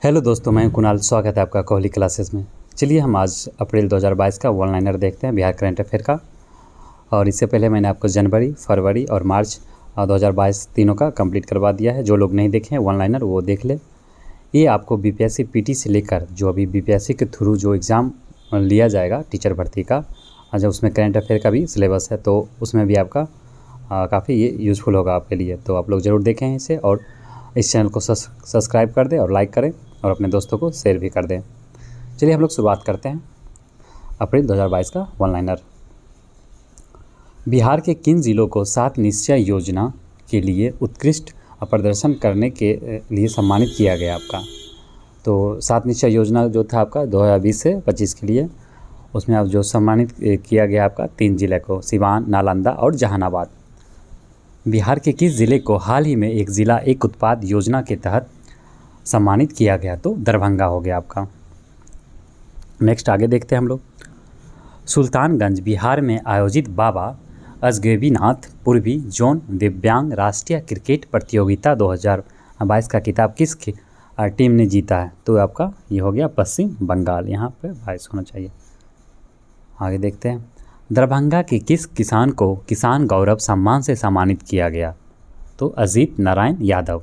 Hello दोस्तों, मैं कुणाल। स्वागत है आपका कोहली क्लासेस में। चलिए हम आज अप्रैल 2022 का वन लाइनर देखते हैं, बिहार करंट अफेयर का। और इससे पहले मैंने आपको जनवरी, फरवरी और मार्च 2022 तीनों का कंप्लीट करवा दिया है। जो लोग नहीं देखे हैं वन लाइनर वो देख ले। ये आपको बीपीएससी पीटी से लेकर जो अभी बीपीएससी के थ्रू जो एग्ज़ाम लिया जाएगा टीचर भर्ती का, जब उसमें करंट अफेयर का भी सिलेबस है तो उसमें भी आपका काफ़ी ये यूज़फुल होगा आपके लिए। तो आप लोग ज़रूर देखें इसे और इस चैनल को सब्सक्राइब कर दें और लाइक करें और अपने दोस्तों को शेयर भी कर दें। चलिए हम लोग शुरुआत करते हैं अप्रैल 2022 का वन लाइनर। बिहार के किन ज़िलों को 7 निश्चय योजना के लिए उत्कृष्ट प्रदर्शन करने के लिए सम्मानित किया गया आपका? तो 7 निश्चय योजना जो था आपका 2020 से 25 के लिए, उसमें आप जो सम्मानित किया गया आपका 3 ज़िले को, सिवान, नालंदा और जहानाबाद। बिहार के किस ज़िले को हाल ही में एक ज़िला एक उत्पाद योजना के तहत सम्मानित किया गया? तो दरभंगा हो गया आपका। नेक्स्ट आगे देखते हैं हम लोग। सुल्तानगंज बिहार में आयोजित बाबा अजगैबीनाथ पूर्वी जोन दिव्यांग राष्ट्रीय क्रिकेट प्रतियोगिता 2022 का खिताब किस टीम ने जीता है? तो आपका ये हो गया पश्चिम बंगाल। यहाँ पे 22 होना चाहिए। आगे देखते हैं। दरभंगा के किस किसान को किसान गौरव सम्मान से सम्मानित किया गया? तो अजीत नारायण यादव।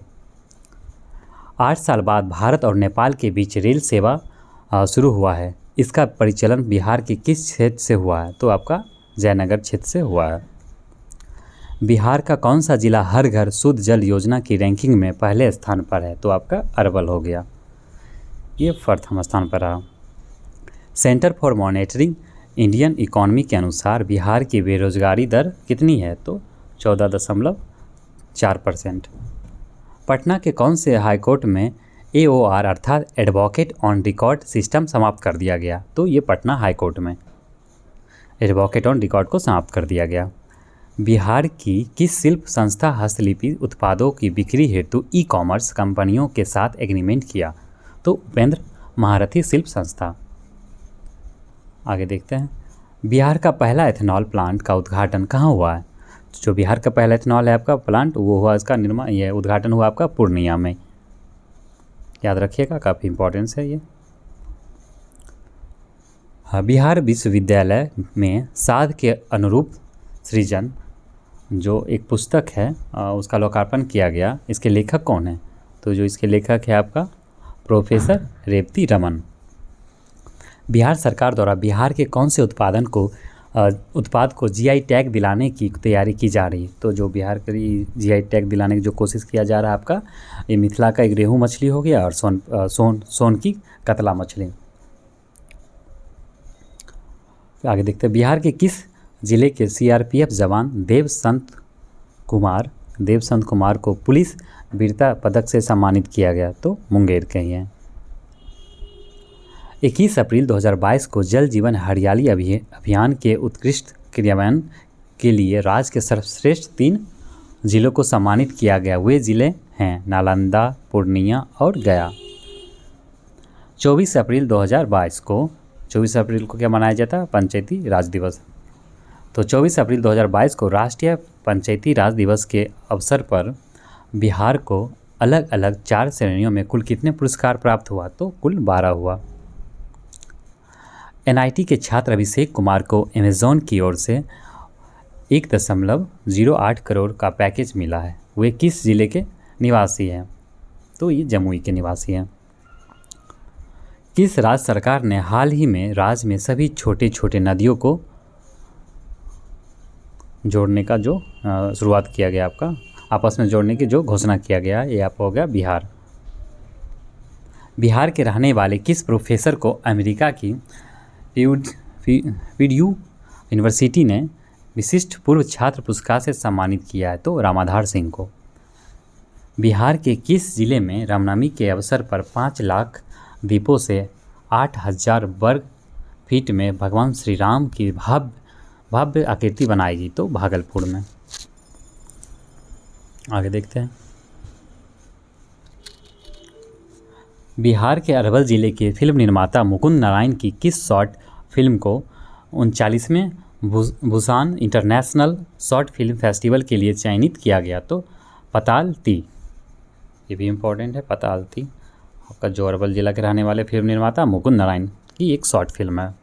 8 साल बाद भारत और नेपाल के बीच रेल सेवा शुरू हुआ है। इसका परिचालन बिहार के किस क्षेत्र से हुआ है? तो आपका जयनगर क्षेत्र से हुआ है। बिहार का कौन सा जिला हर घर शुद्ध जल योजना की रैंकिंग में पहले स्थान पर है? तो आपका अरवल हो गया, ये प्रथम स्थान पर रहा। Centre for monitoring Indian economy के अनुसार बिहार की बेरोजगारी दर कितनी है? तो 14.4%। पटना के कौन से हाईकोर्ट में AOR अर्थात एडवोकेट ऑन रिकॉर्ड सिस्टम समाप्त कर दिया गया? तो ये पटना हाईकोर्ट में एडवोकेट ऑन रिकॉर्ड को समाप्त कर दिया गया। बिहार की किस शिल्प संस्था हस्तलिपि उत्पादों की बिक्री हेतु ई-कॉमर्स कंपनियों के साथ एग्रीमेंट किया? तो उपेंद्र महारथी शिल्प संस्था। आगे देखते हैं। बिहार का पहला एथेनॉल प्लांट का उद्घाटन कहाँ हुआ है? जो बिहार का पहला एथेनॉल है आपका प्लांट, वो हुआ इसका निर्माण, ये उद्घाटन हुआ आपका पूर्णिया में। याद रखिएगा, काफ़ी इंपॉर्टेंस है ये। बिहार विश्वविद्यालय में साध के अनुरूप सृजन जो एक पुस्तक है उसका लोकार्पण किया गया। इसके लेखक कौन है? तो जो इसके लेखक है आपका प्रोफेसर रेवती रमन। बिहार सरकार द्वारा बिहार के कौन से उत्पाद को जीआई टैग दिलाने की तैयारी की जा रही है? तो जो बिहार के जीआई टैग दिलाने की जो कोशिश किया जा रहा है आपका, ये मिथिला का एक रेहू मछली हो गया और सोन की कतला मछली। आगे देखते हैं। बिहार के किस जिले के CRPF जवान देवसंत कुमार को पुलिस वीरता पदक से सम्मानित किया गया? तो मुंगेर के ही हैं। 21 अप्रैल 2022 को जल जीवन हरियाली अभियान के उत्कृष्ट क्रियान्वयन के लिए राज्य के सर्वश्रेष्ठ 3 जिलों को सम्मानित किया गया। वे जिले हैं नालंदा, पूर्णिया और गया। 24 अप्रैल 2022 को क्या मनाया जाता है? पंचायती राज दिवस। तो 24 अप्रैल 2022 को राष्ट्रीय पंचायती राज दिवस के अवसर पर बिहार को अलग अलग 4 श्रेणियों में कुल कितने पुरस्कार प्राप्त हुआ? तो कुल 12 हुआ। NIT के छात्र अभिषेक कुमार को अमेज़ॉन की ओर से 1.08 करोड़ का पैकेज मिला है। वे किस ज़िले के निवासी हैं? तो ये जमुई के निवासी हैं। किस राज्य सरकार ने हाल ही में राज्य में सभी छोटे छोटे नदियों को जोड़ने का जो शुरुआत किया गया आपका, आपस में जोड़ने की जो घोषणा किया गया, ये आप हो गया बिहार। बिहार के रहने वाले किस प्रोफेसर को अमेरिका की प्यूड्यू यूनिवर्सिटी ने विशिष्ट पूर्व छात्र पुरस्कार से सम्मानित किया है? तो रामाधार सिंह को। बिहार के किस जिले में रामनवमी के अवसर पर 5 लाख दीपों से 8,000 वर्ग फीट में भगवान श्री राम की भव्य आकृति बनाएगी? तो भागलपुर में। आगे देखते हैं। बिहार के अरवल जिले के फिल्म निर्माता मुकुंद नारायण की किस शॉर्ट फिल्म को 39वें Busan international short film festival के लिए चयनित किया गया? तो पताल ती, ये भी इम्पोर्टेंट है, पताल थी। आपका जो अरवल जिला के रहने वाले फिल्म निर्माता मुकुंद नारायण की एक शॉर्ट फिल्म है,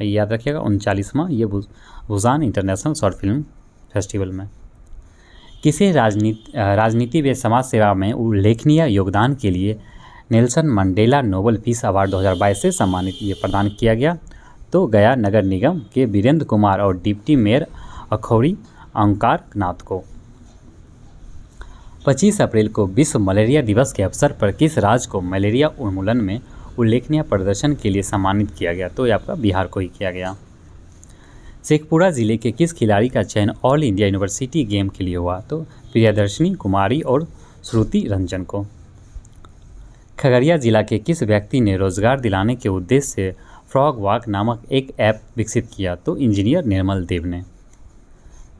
याद रखिएगा। 39वां ये Busan international short film festival में। किसी राजनीति व समाज सेवा में उल्लेखनीय योगदान के लिए Nelson Mandela Nobel peace award 2022 से सम्मानित ये प्रदान किया गया। तो गया नगर निगम के वीरेंद्र कुमार और डिप्टी मेयर अखौरी ओंकार नाथ को। 25 अप्रैल को विश्व मलेरिया दिवस के अवसर पर किस राज्य को मलेरिया उन्मूलन में उल्लेखनीय प्रदर्शन के लिए सम्मानित किया गया? तो ये आपका बिहार को ही किया गया। शेखपुरा जिले के किस खिलाड़ी का चयन ऑल इंडिया यूनिवर्सिटी गेम के लिए हुआ? तो प्रियदर्शनी कुमारी और श्रुति रंजन को। खगड़िया जिला के किस व्यक्ति ने रोजगार दिलाने के उद्देश्य से फ्रॉग वॉक नामक एक ऐप विकसित किया? तो इंजीनियर निर्मल देव ने।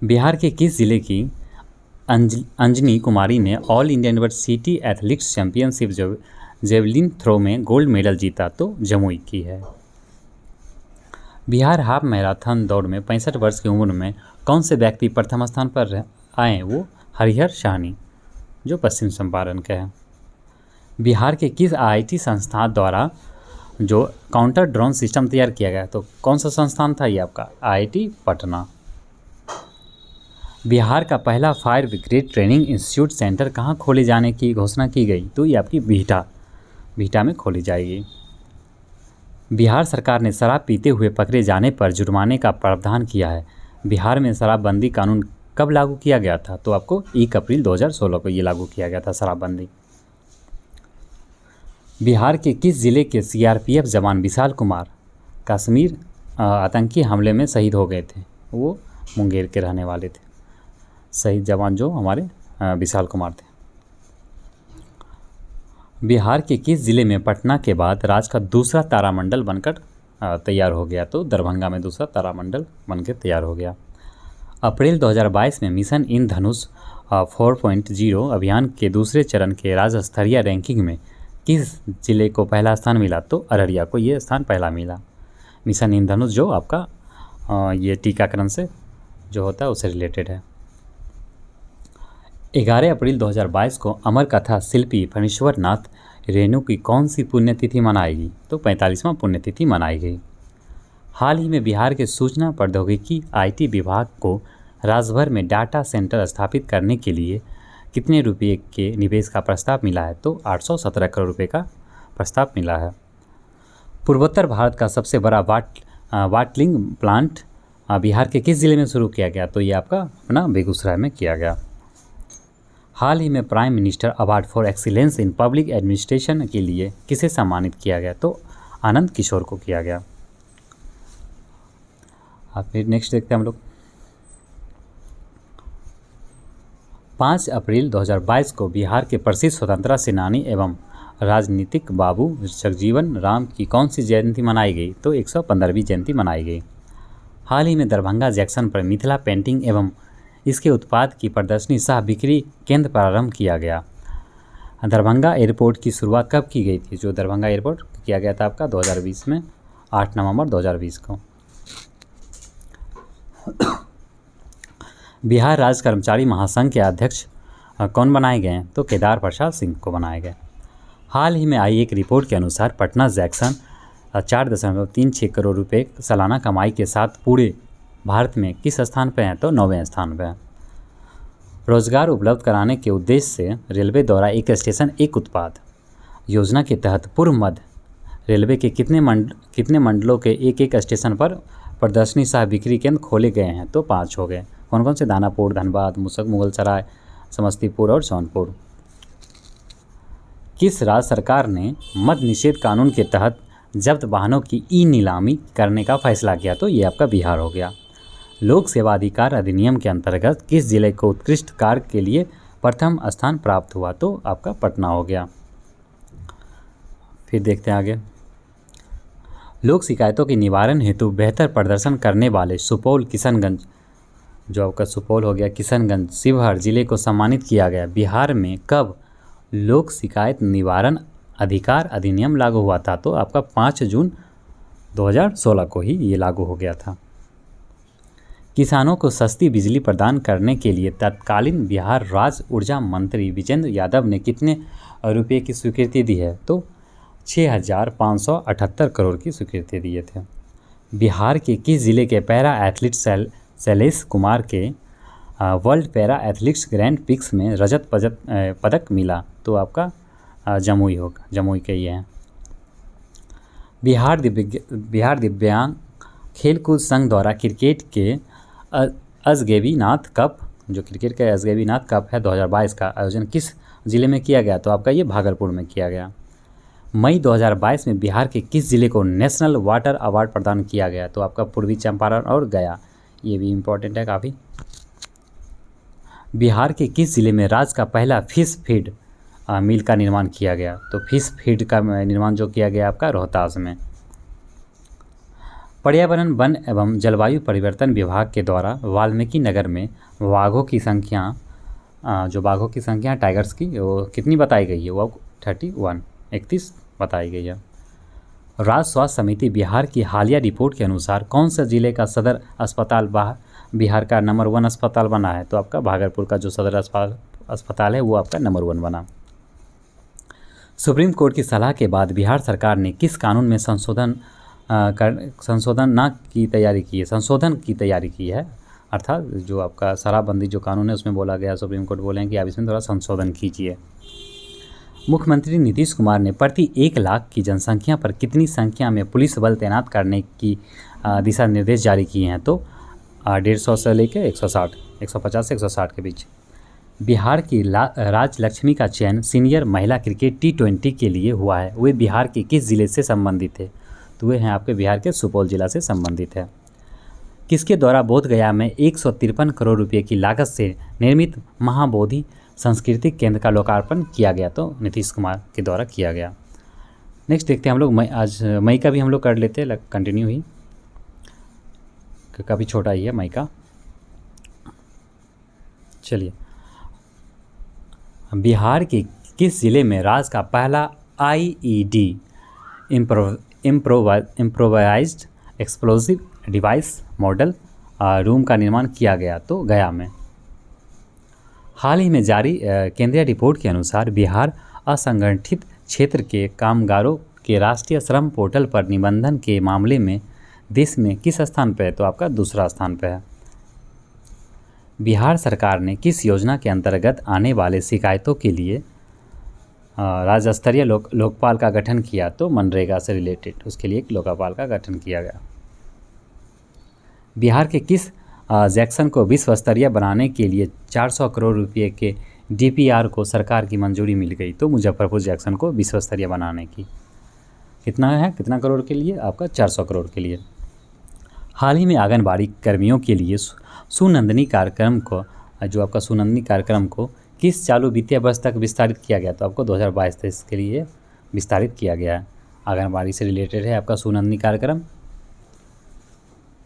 बिहार के किस जिले की अंजनी कुमारी ने all India university athletics championship javelin throw में गोल्ड मेडल जीता? तो जमुई की है। बिहार हाफ मैराथन दौड़ में 65 वर्ष की उम्र में कौन से व्यक्ति प्रथम स्थान पर आए? वो हरिहर शाहनी जो पश्चिम चंपारण के हैं। बिहार के किस आईआईटी संस्थान द्वारा जो काउंटर ड्रोन सिस्टम तैयार किया गया? तो कौन सा संस्थान था ये आपका? आईआईटी पटना। बिहार का पहला fire brigade training institute centre कहाँ खोले जाने की घोषणा की गई? तो ये आपकी बिहटा में खोली जाएगी। बिहार सरकार ने शराब पीते हुए पकड़े जाने पर जुर्माने का प्रावधान किया है। बिहार में शराबबंदी कानून कब लागू किया गया था? तो आपको 1 अप्रैल 2016 को ये लागू किया गया था शराबबंदी। बिहार के किस जिले के सीआरपीएफ जवान विशाल कुमार कश्मीर आतंकी हमले में शहीद हो गए थे? वो मुंगेर के रहने वाले थे। शहीद जवान जो हमारे विशाल कुमार थे। बिहार के किस जिले में पटना के बाद राज्य का दूसरा तारामंडल बनकर तैयार हो गया? तो दरभंगा में दूसरा तारामंडल बनकर तैयार हो गया। अप्रैल 2022 में मिशन इंद्रधनुष 4.0 अभियान के दूसरे चरण के राज्य स्तरीय रैंकिंग में किस जिले को पहला स्थान मिला? तो अररिया को ये स्थान पहला मिला। मिशन इंद्रधनुष जो आपका ये टीकाकरण से जो होता है उससे रिलेटेड है। 11 अप्रैल 2022 को अमर कथा शिल्पी फणीश्वर नाथ रेणु की कौन सी पुण्यतिथि मनाएगी? तो 45वां पुण्यतिथि मनाई गई। हाल ही में बिहार के सूचना प्रौद्योगिकी आईटी विभाग को राज्य भर में डाटा सेंटर स्थापित करने के लिए कितने रुपये के निवेश का प्रस्ताव मिला है? तो 817 करोड़ रुपये का प्रस्ताव मिला है। पूर्वोत्तर भारत का सबसे बड़ा वाटलिंग प्लांट बिहार के किस जिले में शुरू किया गया? तो ये आपका अपना बेगूसराय में किया गया। हाल ही में prime minister award for excellence in public administration के लिए किसे सम्मानित किया गया? तो आनंद किशोर को किया गया। फिर नेक्स्ट देखते हैं हम लोग। 5 अप्रैल 2022 को बिहार के प्रसिद्ध स्वतंत्रता सेनानी एवं राजनीतिक बाबू जगजीवन राम की कौन सी जयंती मनाई गई? तो 115वीं जयंती मनाई गई। हाल ही में दरभंगा जंक्शन पर मिथिला पेंटिंग एवं इसके उत्पाद की प्रदर्शनी सह बिक्री केंद्र प्रारंभ किया गया। दरभंगा एयरपोर्ट की शुरुआत कब की गई थी? जो दरभंगा एयरपोर्ट किया गया था आपका 2020 में 8 नवंबर 2020 को। बिहार राज्य कर्मचारी महासंघ के अध्यक्ष कौन बनाए गए हैं? तो केदार प्रसाद सिंह को बनाए गए। हाल ही में आई एक रिपोर्ट के अनुसार पटना जैक्सन 4.36 करोड़ रुपए सालाना कमाई के साथ पूरे भारत में किस स्थान पर हैं? तो 9वें स्थान पर हैं। रोजगार उपलब्ध कराने के उद्देश्य से रेलवे द्वारा एक स्टेशन एक उत्पाद योजना के तहत पूर्व मध्य रेलवे के कितने मंडलों के एक स्टेशन पर प्रदर्शनी सह बिक्री केंद्र खोले गए हैं? तो 5 हो गए। कौन कौन से? दानापुर, धनबाद, मुगलसराय, समस्तीपुर और जौनपुर। किस राज्य सरकार ने मद्य निषेध कानून के तहत जब्त वाहनों की ई नीलामी करने का फैसला किया? तो ये आपका बिहार हो गया। लोक सेवा अधिकार अधिनियम के अंतर्गत किस जिले को उत्कृष्ट कार्य के लिए प्रथम स्थान प्राप्त हुआ? तो आपका पटना हो गया। फिर देखते हैं आगे। लोक शिकायतों के निवारण हेतु बेहतर प्रदर्शन करने वाले सुपौल, किशनगंज जो आपका सुपौल हो गया, किशनगंज, शिवहर जिले को सम्मानित किया गया। बिहार में कब लोक शिकायत निवारण अधिकार अधिनियम लागू हुआ था? तो आपका 5 जून 2016 को ही ये लागू हो गया था। किसानों को सस्ती बिजली प्रदान करने के लिए तत्कालीन बिहार राज्य ऊर्जा मंत्री विजेंद्र यादव ने कितने रुपये की स्वीकृति दी है? तो 6,578 करोड़ की स्वीकृति दिए थे। बिहार के किस जिले के पैरा एथलीट शैलेश कुमार के world para athletes grand pics में रजत पदक मिला? तो आपका जमुई होगा, जमुई के ये हैं। बिहार दिव्यांग खेलकूद संघ द्वारा क्रिकेट के अजगैबी नाथ कप, जो क्रिकेट के अजगैबी नाथ कप है 2022 का आयोजन किस जिले में किया गया? तो आपका ये भागलपुर में किया गया। मई 2022 में बिहार के किस जिले को नेशनल वाटर अवार्ड प्रदान किया गया? तो आपका पूर्वी चंपारण और गया, ये भी इम्पोर्टेंट है काफ़ी। बिहार के किस जिले में राज्य का पहला फिश फीड मिल का निर्माण किया गया? तो फिश फीड का निर्माण जो किया गया आपका रोहतास में। पर्यावरण, वन एवं जलवायु परिवर्तन विभाग के द्वारा वाल्मीकि नगर में बाघों की संख्या, जो बाघों की संख्या टाइगर्स की, वो कितनी बताई गई है? वो 31 बताई गई है। राज्य स्वास्थ्य समिति बिहार की हालिया रिपोर्ट के अनुसार कौन सा जिले का सदर अस्पताल बिहार का नंबर 1 अस्पताल बना है? तो आपका भागलपुर का जो सदर अस्पताल है वो आपका नंबर 1 बना। सुप्रीम कोर्ट की सलाह के बाद बिहार सरकार ने किस कानून में संशोधन की तैयारी की है? अर्थात जो आपका शराबबंदी जो कानून है उसमें बोला गया, सुप्रीम कोर्ट बोले हैं कि आप इसमें थोड़ा संशोधन कीजिए। मुख्यमंत्री नीतीश कुमार ने प्रति 1 लाख की जनसंख्या पर कितनी संख्या में पुलिस बल तैनात करने की दिशा निर्देश जारी किए हैं? तो 150 से लेकर 150 से 160 के बीच। बिहार की राजलक्ष्मी का चयन सीनियर महिला क्रिकेट T20 के लिए हुआ है, वे बिहार के किस जिले से संबंधित है? तो वे हैं आपके बिहार के सुपौल जिला से संबंधित है। किसके द्वारा बोधगया में 153 करोड़ रुपए की लागत से निर्मित महाबोधि सांस्कृतिक केंद्र का लोकार्पण किया गया? तो नीतीश कुमार के द्वारा किया गया। नेक्स्ट देखते हैं हम लोग आज मई का भी हम लोग कर लेते हैं, कंटिन्यू ही, काफ़ी छोटा ही है मई का। चलिए, बिहार के किस जिले में राज्य का पहला IED improvised explosive device model room का निर्माण किया गया? तो गया में। हाल ही में जारी केंद्रीय रिपोर्ट के अनुसार बिहार असंगठित क्षेत्र के कामगारों के राष्ट्रीय श्रम पोर्टल पर निबंधन के मामले में देश में किस स्थान पर है? तो आपका दूसरा स्थान पर है। बिहार सरकार ने किस योजना के अंतर्गत आने वाले शिकायतों के लिए राज्य स्तरीय लोकपाल का गठन किया? तो मनरेगा से रिलेटेड उसके लिए एक लोकपाल का गठन किया गया। बिहार के किस जैक्सन को विश्व स्तरीय बनाने के लिए 400 करोड़ रुपए के DPR को सरकार की मंजूरी मिल गई? तो मुजफ्फरपुर जैक्सन को विश्व स्तरीय बनाने की कितना करोड़ के लिए? आपका 400 करोड़ के लिए। हाल ही में आंगनबाड़ी कर्मियों के लिए सुनंदनी कार्यक्रम को किस चालू वित्तीय वर्ष तक विस्तारित किया गया? तो आपको 2022-23 के लिए विस्तारित किया गया है। आंगनबाड़ी से रिलेटेड है आपका सुनंदनी कार्यक्रम।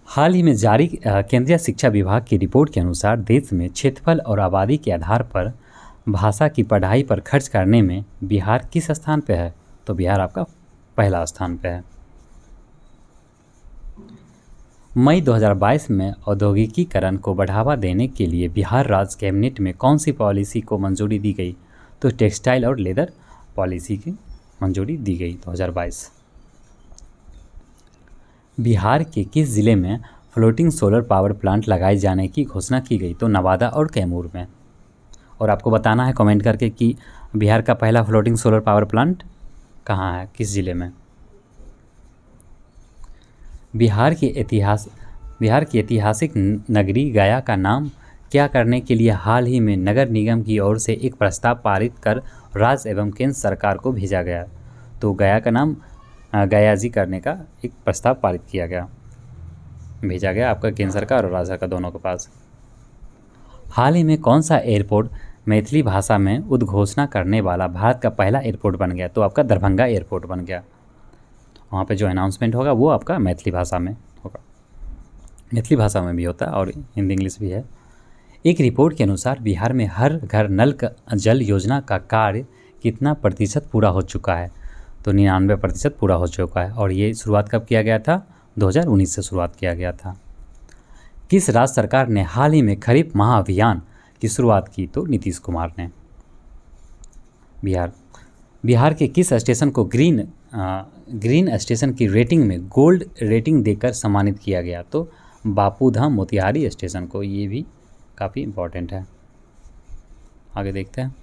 हाल ही में जारी केंद्रीय शिक्षा विभाग की रिपोर्ट के अनुसार देश में क्षेत्रफल और आबादी के आधार पर भाषा की पढ़ाई पर खर्च करने में बिहार किस स्थान पर है? तो बिहार आपका पहला स्थान पर है। मई 2022 में औद्योगिकीकरण को बढ़ावा देने के लिए बिहार राज्य कैबिनेट में कौन सी पॉलिसी को मंजूरी दी गई? तो टेक्सटाइल और लेदर पॉलिसी की मंजूरी दी गई 2022। बिहार के किस जिले में फ्लोटिंग सोलर पावर प्लांट लगाए जाने की घोषणा की गई? तो नवादा और कैमूर में। और आपको बताना है कमेंट करके कि बिहार का पहला फ्लोटिंग सोलर पावर प्लांट कहाँ है, किस जिले में। बिहार की ऐतिहासिक नगरी गया का नाम क्या करने के लिए हाल ही में नगर निगम की ओर से एक प्रस्ताव पारित कर राज्य एवं केंद्र सरकार को भेजा गया? तो गया का नाम गयाजी करने का एक प्रस्ताव पारित किया गया, भेजा गया आपका केंद्र सरकार और राज्य सरकार दोनों के पास। हाल ही में कौन सा एयरपोर्ट मैथिली भाषा में उद्घोषणा करने वाला भारत का पहला एयरपोर्ट बन गया? तो आपका दरभंगा एयरपोर्ट बन गया। वहाँ पे जो अनाउंसमेंट होगा वो आपका मैथिली भाषा में होगा, मैथिली भाषा में भी होता है और हिंदी इंग्लिश भी है। एक रिपोर्ट के अनुसार बिहार में हर घर नल जल योजना का कार्य कितना प्रतिशत पूरा हो चुका है? तो 99% पूरा हो चुका है। और ये शुरुआत कब किया गया था? 2019 से शुरुआत किया गया था। किस राज्य सरकार ने हाल ही में खरीफ महाअभियान की शुरुआत की? तो नीतीश कुमार ने। बिहार के किस स्टेशन को ग्रीन स्टेशन की रेटिंग में गोल्ड रेटिंग देकर सम्मानित किया गया? तो बापूधाम मोतिहारी स्टेशन को। ये भी काफ़ी इम्पोर्टेंट है। आगे देखते हैं।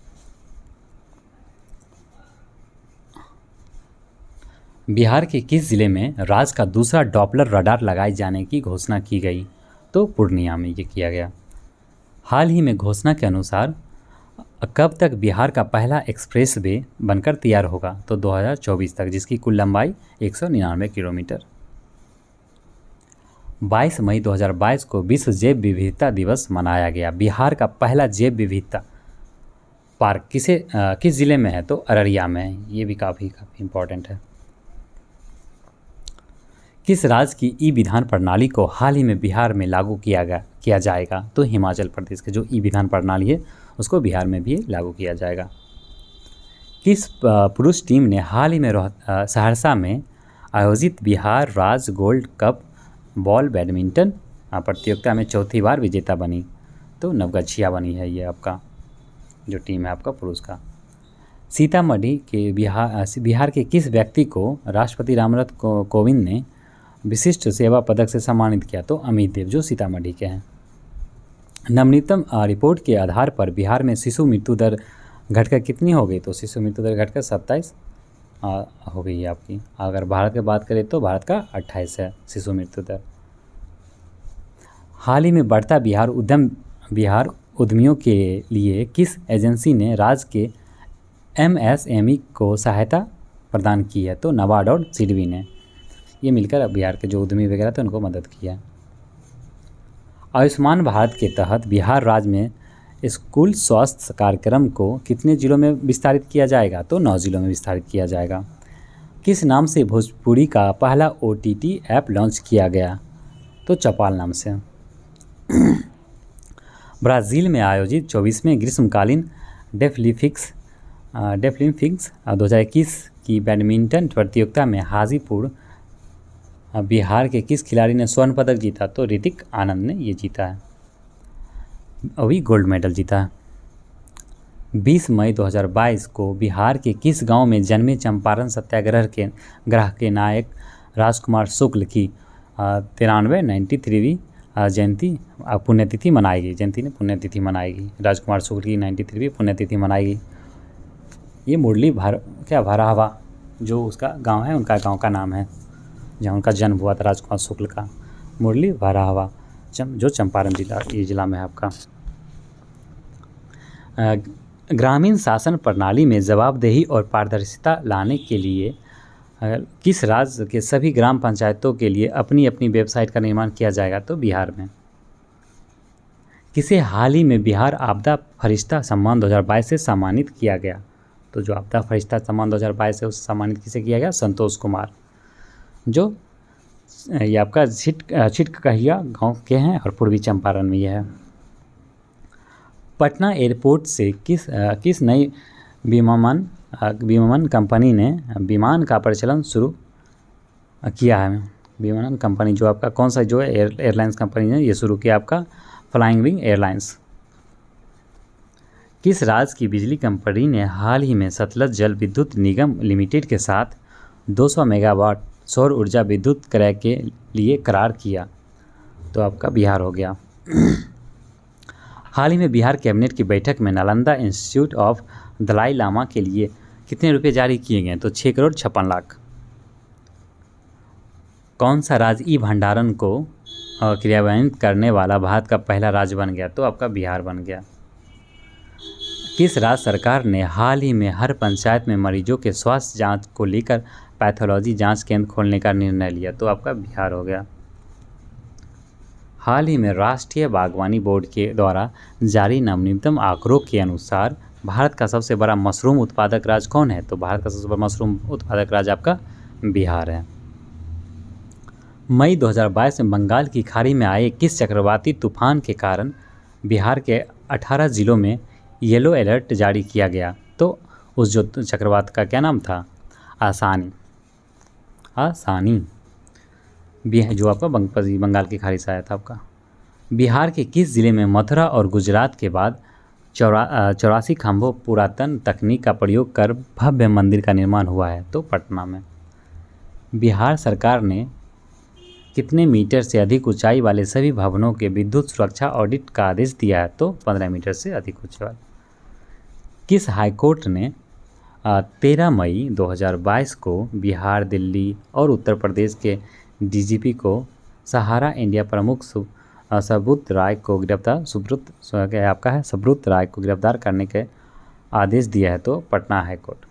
बिहार के किस जिले में राज्य का दूसरा डॉपलर रडार लगाए जाने की घोषणा की गई? तो पूर्णिया में ये किया गया। हाल ही में घोषणा के अनुसार कब तक बिहार का पहला एक्सप्रेस वे बनकर तैयार होगा? तो 2024 तक, जिसकी कुल लंबाई 199 किलोमीटर। 22 मई 2022 को विश्व जैव विविधता दिवस मनाया गया। बिहार का पहला जैव विविधता पार्क किस ज़िले में है? तो अररिया में है। ये भी काफ़ी इम्पोर्टेंट है। किस राज्य की ई विधान प्रणाली को हाल ही में बिहार में लागू किया जाएगा? तो हिमाचल प्रदेश के जो ई विधान प्रणाली है उसको बिहार में भी लागू किया जाएगा। किस पुरुष टीम ने हाल ही में सहरसा में आयोजित बिहार राज्य गोल्ड कप बॉल बैडमिंटन प्रतियोगिता में चौथी बार विजेता बनी? तो नवगछिया बनी है ये आपका जो टीम है आपका पुरुष का। सीतामढ़ी के बिहार के किस व्यक्ति को राष्ट्रपति रामनाथ कोविंद ने विशिष्ट सेवा पदक से सम्मानित किया? तो अमित देव, जो सीतामढ़ी के हैं। नवनीतम रिपोर्ट के आधार पर बिहार में शिशु मृत्यु दर घटकर कितनी हो गई? तो शिशु मृत्यु दर घटकर 27 हो गई है आपकी। अगर भारत की बात करें तो भारत का 28 है शिशु मृत्यु दर। हाल ही में बढ़ता बिहार उद्यमियों के लिए किस एजेंसी ने राज्य के MSME को सहायता प्रदान की है? तो नाबार्ड और सिडबी ने। ये मिलकर बिहार के जो उद्यमी वगैरह थे उनको मदद किया। आयुष्मान भारत के तहत बिहार राज्य में स्कूल स्वास्थ्य कार्यक्रम को कितने जिलों में विस्तारित किया जाएगा? तो 9 जिलों में विस्तारित किया जाएगा। किस नाम से भोजपुरी का पहला OTT ऐप लॉन्च किया गया? तो चौपाल नाम से। ब्राज़ील में आयोजित 24वें ग्रीष्मकालीन डेफलिम्पिक्स 2021 की बैडमिंटन प्रतियोगिता में हाजीपुर बिहार के किस खिलाड़ी ने स्वर्ण पदक जीता? तो ऋतिक आनंद ने ये जीता है, अभी गोल्ड मेडल जीता है। 20 मई 2022 को बिहार के किस गांव में जन्मे चंपारण सत्याग्रह के नायक राजकुमार शुक्ल की 93वीं जयंती पुण्यतिथि मनाएगी। राजकुमार शुक्ल की 93वीं पुण्यतिथि मनाएगी। ये मुरली भराहवा जो उसका गांव है, उनका गांव का नाम है जहाँ उनका जन्म हुआ था राजकुमार शुक्ल का, मुरली भराहवा, जो चंपारण जिला में है आपका। ग्रामीण शासन प्रणाली में जवाबदेही और पारदर्शिता लाने के लिए किस राज्य के सभी ग्राम पंचायतों के लिए अपनी अपनी वेबसाइट का निर्माण किया जाएगा? तो बिहार में। किसे हाल ही में बिहार आपदा फरिश्ता सम्मान 2022 से सम्मानित किया गया? तो जो आपदा फरिश्ता सम्मान 2022 है उससे सम्मानित किसे किया गया? संतोष कुमार, जो ये आपका छिटकहिया गांव के हैं और पूर्वी चंपारण में यह है। पटना एयरपोर्ट से किस नई विमानन कंपनी ने विमान का परिचालन शुरू किया है? विमानन कंपनी जो आपका कौन सा जो है एयरलाइंस कंपनी ने ये शुरू किया आपका फ्लाइंग विंग एयरलाइंस। किस राज्य की बिजली कंपनी ने हाल ही में सतलज जल विद्युत निगम लिमिटेड के साथ 200 मेगावाट सौर ऊर्जा विद्युत क्रय के लिए करार किया? तो आपका बिहार हो गया। हाल ही में बिहार कैबिनेट की बैठक में नालंदा इंस्टीट्यूट ऑफ दलाई लामा के लिए कितने रुपए जारी किए गए? तो 6 करोड़ 56 लाख। कौन सा राज्य ई भंडारण को क्रियान्वित करने वाला भारत का पहला राज्य बन गया? तो आपका बिहार बन गया। किस राज्य सरकार ने हाल ही में हर पंचायत में मरीजों के स्वास्थ्य जांच को लेकर पैथोलॉजी जांच केंद्र खोलने का निर्णय लिया? तो आपका बिहार हो गया। हाल ही में राष्ट्रीय बागवानी बोर्ड के द्वारा जारी नवीनतम आंकड़ों के अनुसार भारत का सबसे बड़ा मशरूम उत्पादक राज्य कौन है? तो भारत का सबसे बड़ा मशरूम उत्पादक राज्य आपका बिहार है। मई 2022 में बंगाल की खाड़ी में आए किस चक्रवाती तूफान के कारण बिहार के 18 जिलों में येलो अलर्ट जारी किया गया? तो उस जो चक्रवात का क्या नाम था? आसानी जो आपका बंगाल की खाड़ी से आया था आपका। बिहार के किस ज़िले में मथुरा और गुजरात के बाद 84 खम्भों पुरातन तकनीक का प्रयोग कर भव्य मंदिर का निर्माण हुआ है? तो पटना में। बिहार सरकार ने कितने मीटर से अधिक ऊंचाई वाले सभी भवनों के विद्युत सुरक्षा ऑडिट का आदेश दिया है? तो 15 मीटर से अधिक ऊंचाई वाले। किस हाईकोर्ट ने 13 मई 2022 को बिहार, दिल्ली और उत्तर प्रदेश के डीजीपी को सहारा इंडिया प्रमुख सुब्रत राय को गिरफ्तार करने के आदेश दिया है? तो पटना हाईकोर्ट।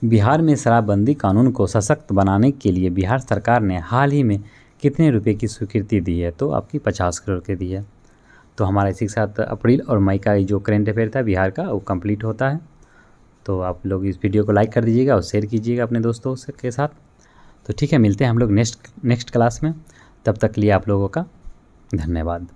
बिहार में शराबबंदी कानून को सशक्त बनाने के लिए बिहार सरकार ने हाल ही में कितने रुपए की स्वीकृति दी है? तो आपकी 50 करोड़ की दी है। तो हमारा इसी के साथ अप्रैल और मई का जो करंट अफेयर था बिहार का वो कंप्लीट होता है। तो आप लोग इस वीडियो को लाइक कर दीजिएगा और शेयर कीजिएगा अपने दोस्तों के साथ। तो ठीक है, मिलते हैं हम लोग नेक्स्ट क्लास में। तब तक के लिए आप लोगों का धन्यवाद।